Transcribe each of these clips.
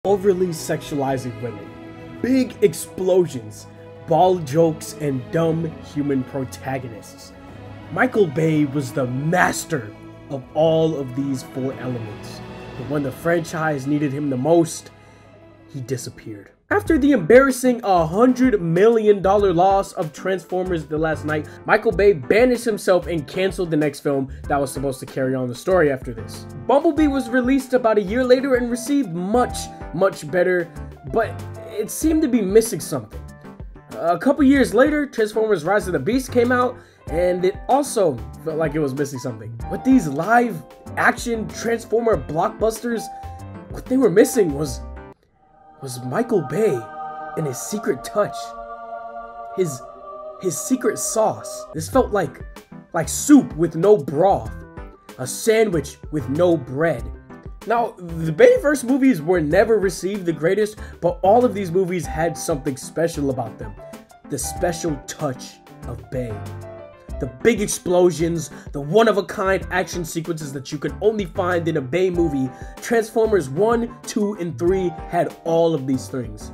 overly sexualizing women, big explosions, bald jokes, and dumb human protagonists. Michael Bay was the master of all of these four elements, but when the franchise needed him the most, he disappeared. After the embarrassing $100 million loss of Transformers: The Last Knight, Michael Bay banished himself and canceled the next film that was supposed to carry on the story after this. Bumblebee was released about a year later and received much better, but it seemed to be missing something. A couple years later, Transformers: Rise of the Beast came out, and it also felt like it was missing something. With these live action Transformer blockbusters, what they were missing was Michael Bay and his secret touch, his secret sauce. This felt like soup with no broth, a sandwich with no bread. Now, the Bayverse movies were never received the greatest, but all of these movies had something special about them. The special touch of Bay. The big explosions, the one-of-a-kind action sequences that you could only find in a Bay movie. Transformers 1, 2, and 3 had all of these things.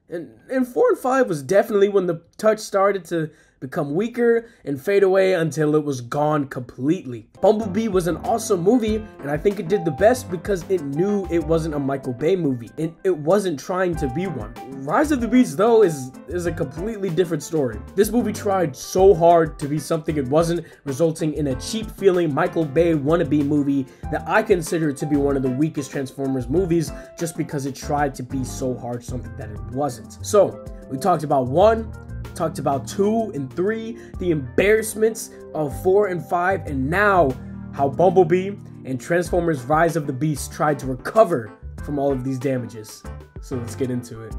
And 4 and 5 was definitely when the touch started to become weaker and fade away until it was gone completely. Bumblebee was an awesome movie, and I think it did the best because it knew it wasn't a Michael Bay movie, and it wasn't trying to be one. Rise of the Beast, though, is a completely different story. This movie tried so hard to be something it wasn't, resulting in a cheap-feeling Michael Bay wannabe movie that I consider to be one of the weakest Transformers movies just because it tried to be so hard something that it wasn't. So, we talked about 1, talked about 2 and 3, the embarrassments of 4 and 5, and now how Bumblebee and Transformers: Rise of the Beast tried to recover from all of these damages. So let's get into it.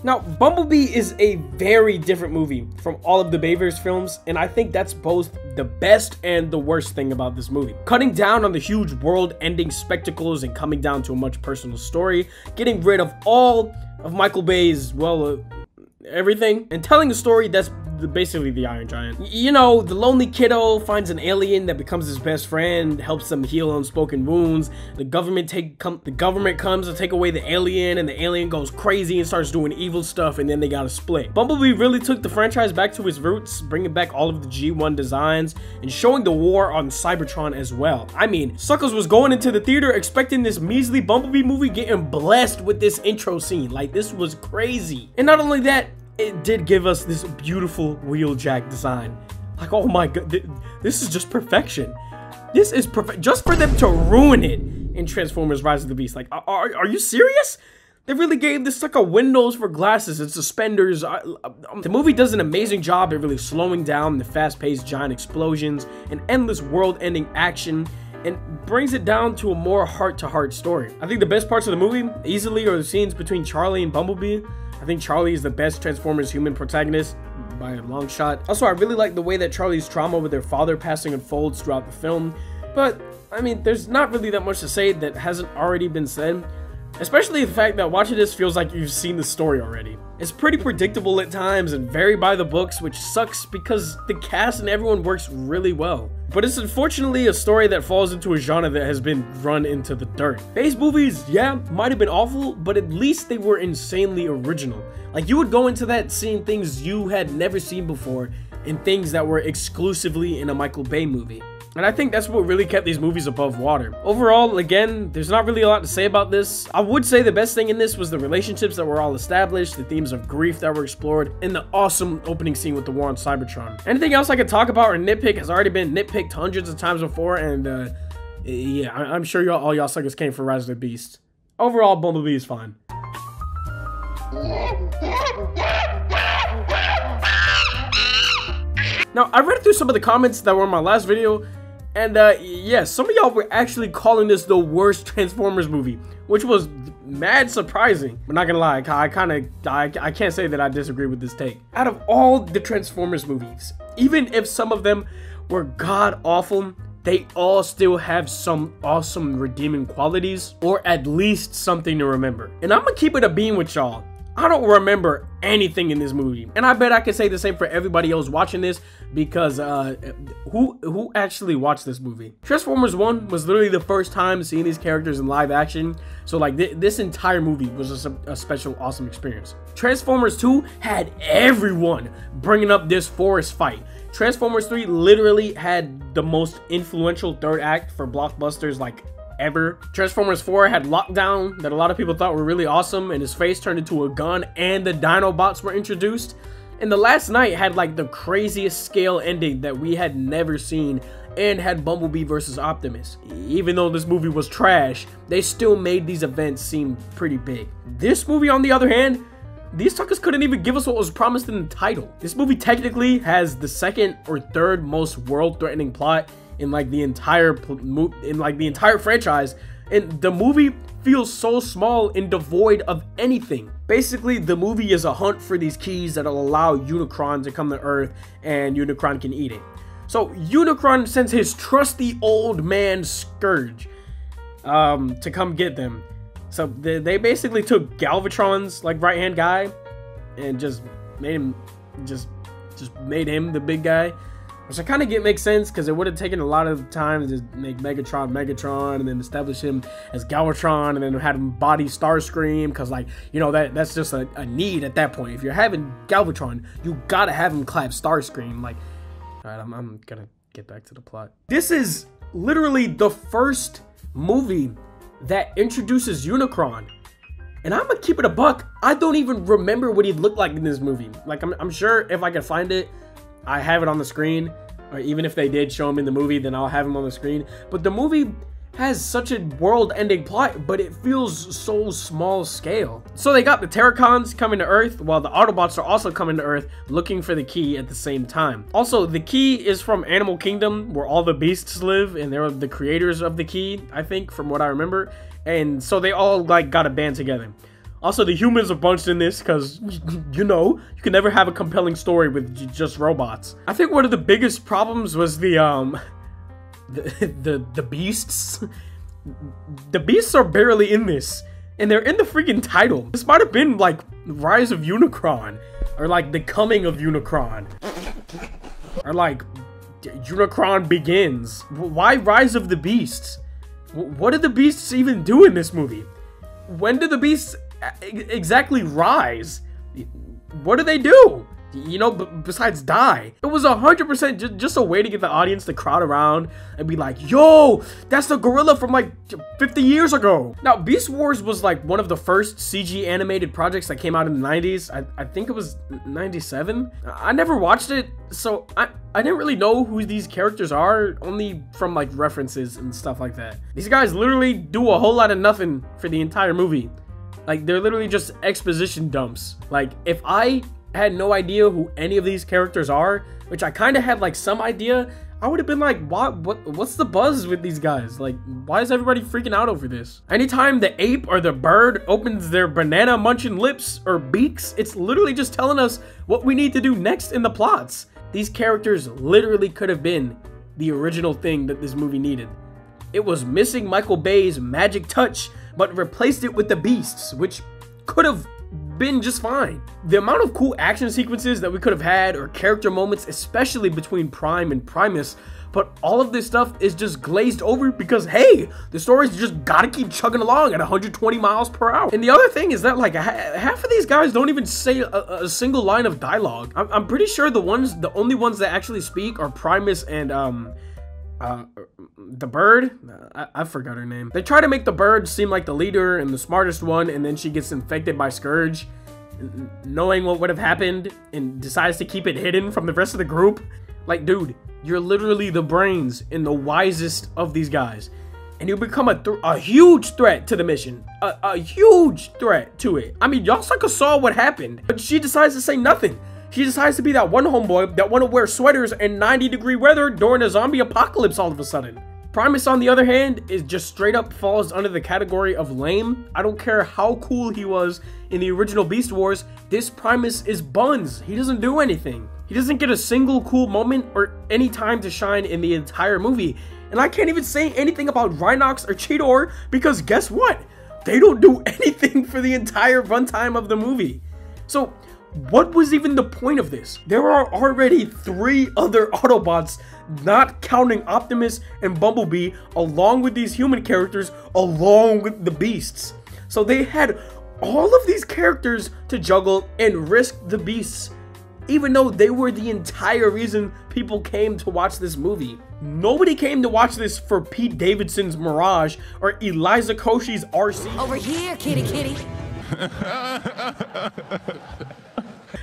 Now, Bumblebee is a very different movie from all of the Bayverse films, and I think that's both the best and the worst thing about this movie. Cutting down on the huge world-ending spectacles and coming down to a much personal story, getting rid of all of Michael Bay's, everything, and telling a story that's basically the Iron Giant. You know, the lonely kiddo finds an alien that becomes his best friend, helps them heal unspoken wounds. The government comes to take away the alien, and the alien goes crazy and starts doing evil stuff, and then they gotta split. Bumblebee really took the franchise back to its roots, bringing back all of the G1 designs and showing the war on Cybertron as well. I mean, suckers was going into the theater expecting this measly Bumblebee movie, getting blessed with this intro scene. Like, this was crazy. And not only that, it did give us this beautiful wheeljack design. Like, oh my god, this is just perfection. This is perfect. Just for them to ruin it in Transformers: Rise of the Beast. Like, are you serious? They really gave this sucker windows for glasses and suspenders. The movie does an amazing job at really slowing down the fast-paced giant explosions and endless world-ending action, and brings it down to a more heart-to-heart story. I think the best parts of the movie easily are the scenes between Charlie and Bumblebee. I think Charlie is the best Transformers human protagonist by a long shot. Also, I really like the way that Charlie's trauma with their father passing unfolds throughout the film. But, I mean, there's not really that much to say that hasn't already been said. Especially the fact that watching this feels like you've seen the story already. It's pretty predictable at times and very by the books, which sucks because the cast and everyone works really well. But it's unfortunately a story that falls into a genre that has been run into the dirt. Bay's movies, yeah, might have been awful, but at least they were insanely original. Like, you would go into that seeing things you had never seen before and things that were exclusively in a Michael Bay movie. And I think that's what really kept these movies above water. Overall, again, there's not really a lot to say about this. I would say the best thing in this was the relationships that were all established, the themes of grief that were explored, and the awesome opening scene with the war on Cybertron. Anything else I could talk about or nitpick has already been nitpicked hundreds of times before, and yeah, I'm sure all y'all suckers came for Rise of the Beast. Overall, Bumblebee is fine. Now, I read through some of the comments that were in my last video, and yeah, some of y'all were actually calling this the worst Transformers movie, which was mad surprising. But not gonna lie, I can't say that I disagree with this take. Out of all the Transformers movies, even if some of them were god awful, they all still have some awesome redeeming qualities, or at least something to remember. And I'm gonna keep it a bean with y'all. I don't remember anything in this movie, and I bet I could say the same for everybody else watching this, because who actually watched this movie? Transformers 1 was literally the first time seeing these characters in live action, so like this entire movie was a special, awesome experience. Transformers 2 had everyone bringing up this forest fight. Transformers 3 literally had the most influential third act for blockbusters like ever. Transformers 4 had Lockdown that a lot of people thought were really awesome, and his face turned into a gun, and the Dinobots were introduced. And The Last Knight had like the craziest scale ending that we had never seen, and had Bumblebee versus Optimus. Even though this movie was trash, they still made these events seem pretty big. This movie, on the other hand, these suckers couldn't even give us what was promised in the title. This movie technically has the second or third most world-threatening plot in like the entire franchise, and the movie feels so small and devoid of anything. Basically, the movie is a hunt for these keys that'll allow Unicron to come to Earth, and Unicron can eat it. So Unicron sends his trusty old man Scourge to come get them. So they basically took Galvatron's like right-hand guy and just made him made him the big guy. Which I kind of makes sense, because it would have taken a lot of time to make Megatron, and then establish him as Galvatron, and then have him body Starscream, because, like, you know, that's just a need at that point. If you're having Galvatron, you gotta have him clap Starscream. Like, alright, I'm gonna get back to the plot. This is literally the first movie that introduces Unicron. And I'm gonna keep it a buck, I don't even remember what he looked like in this movie. Like, I'm sure if I could find it, I have it on the screen, or even if they did show him in the movie, then I'll have him on the screen. But the movie has such a world-ending plot, but it feels so small scale. So they got the Terracons coming to Earth, while the Autobots are also coming to Earth looking for the key at the same time. Also, the key is from Animal Kingdom, where all the beasts live, and they're the creators of the key, I think, from what I remember. And so they all like got a band together. Also, the humans are bunched in this because, you know, you can never have a compelling story with just robots. I think one of the biggest problems was the beasts. The beasts are barely in this, and they're in the freaking title. This might have been like Rise of Unicron, or like The Coming of Unicron, or like Unicron Begins. Why Rise of the Beasts? What did the beasts even do in this movie? When did the beasts exactly rise? What do they do? You know, besides die. It was 100% just a way to get the audience to crowd around and be like, yo, that's the gorilla from like 50 years ago. Now, Beast Wars was like one of the first CG animated projects that came out in the 90s. I think it was 97. I never watched it, so I didn't really know who these characters are, only from like references and stuff like that. These guys literally do a whole lot of nothing for the entire movie. Like, they're literally just exposition dumps. Like, if I had no idea who any of these characters are, which I kind of had like some idea, I would have been like, what's the buzz with these guys? Like, why is everybody freaking out over this? Anytime the ape or the bird opens their banana munching lips or beaks, it's literally just telling us what we need to do next in the plots. These characters literally could have been the original thing that this movie needed. It was missing Michael Bay's magic touch, but replaced it with the beasts, which could have been just fine. The amount of cool action sequences that we could have had, or character moments, especially between Prime and Primus, but all of this stuff is just glazed over because, hey, the story's just gotta keep chugging along at 120 miles per hour. And the other thing is that, like, half of these guys don't even say a single line of dialogue. I'm pretty sure the only ones that actually speak are Primus and the bird. I forgot her name. They try to make the bird seem like the leader and the smartest one, and then she gets infected by Scourge, knowing what would have happened, and decides to keep it hidden from the rest of the group. Like, dude, you're literally the brains and the wisest of these guys, and you become a huge threat to the mission. A huge threat to it. I mean, y'all suckers saw what happened, but she decides to say nothing. She decides to be that one homeboy that want to wear sweaters in 90-degree weather during a zombie apocalypse all of a sudden. Primus, on the other hand, is just straight up falls under the category of lame. I don't care how cool he was in the original Beast Wars, this Primus is buns. He doesn't do anything. He doesn't get a single cool moment or any time to shine in the entire movie. And I can't even say anything about Rhinox or Cheetor, because guess what? they don't do anything for the entire runtime of the movie. So what was even the point of this? There are already 3 other Autobots, not counting Optimus and Bumblebee, along with these human characters, along with the beasts. So they had all of these characters to juggle and risk the beasts, even though they were the entire reason people came to watch this movie. Nobody came to watch this for Pete Davidson's Mirage or Eliza Koshy's RC. Over here, kitty kitty.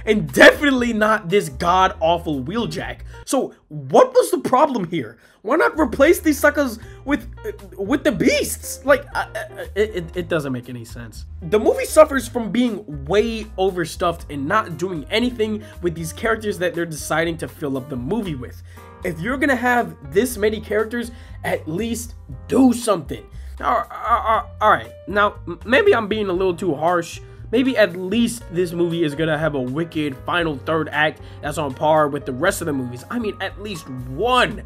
And definitely not this god-awful Wheeljack. So what was the problem here? Why not replace these suckers with the beasts? Like, it doesn't make any sense. The movie suffers from being way overstuffed and not doing anything with these characters that they're deciding to fill up the movie with. If you're gonna have this many characters, at least do something. Alright, now maybe I'm being a little too harsh. Maybe at least this movie is gonna have a wicked final third act that's on par with the rest of the movies. I mean, at least one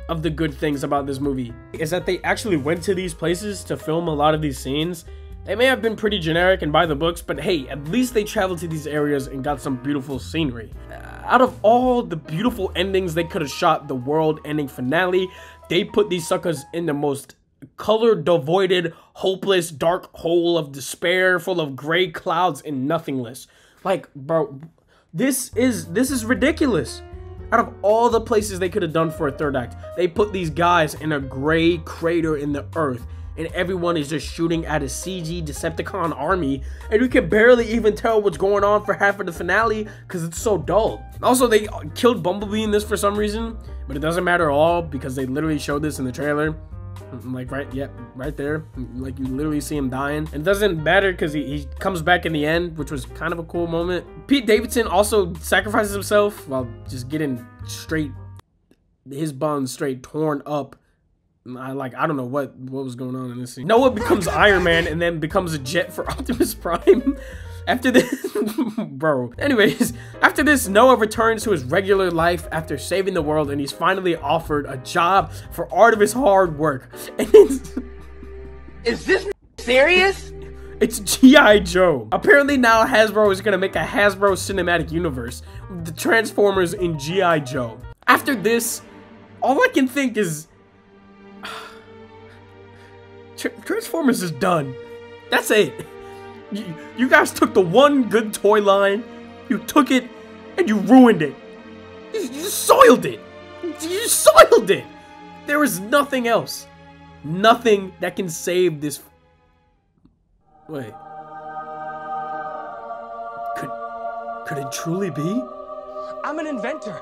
of the good things about this movie is that they actually went to these places to film a lot of these scenes. They may have been pretty generic and by the books, but hey, at least they traveled to these areas and got some beautiful scenery. Out of all the beautiful endings they could have shot, the world-ending finale, they put these suckers in the most color-devoided, hopeless, dark hole of despair, full of gray clouds and nothingness. Like, bro, this is ridiculous. Out of all the places they could have done for a third act, they put these guys in a gray crater in the earth, and everyone is just shooting at a CG Decepticon army, and you can barely even tell what's going on for half of the finale because it's so dull. Also, they killed Bumblebee in this for some reason, but it doesn't matter at all because they literally showed this in the trailer. Like, right there. Like, you literally see him dying. And it doesn't matter because he comes back in the end, which was kind of a cool moment. Pete Davidson also sacrifices himself while just getting his buns straight torn up. I don't know what was going on in this scene. Noah becomes Iron Man and then becomes a jet for Optimus Prime. After this, bro. Anyways, after this, Noah returns to his regular life after saving the world, and he's finally offered a job for all of his hard work. And Is this serious? It's G.I. Joe. Apparently now Hasbro is gonna make a Hasbro Cinematic Universe with the Transformers in G.I. Joe. After this, all I can think is Transformers is done. That's it. You guys took the one good toy line, you took it, and you ruined it. You soiled it. You soiled it. There is nothing else. Nothing that can save this. Wait. Could it truly be? I'm an inventor.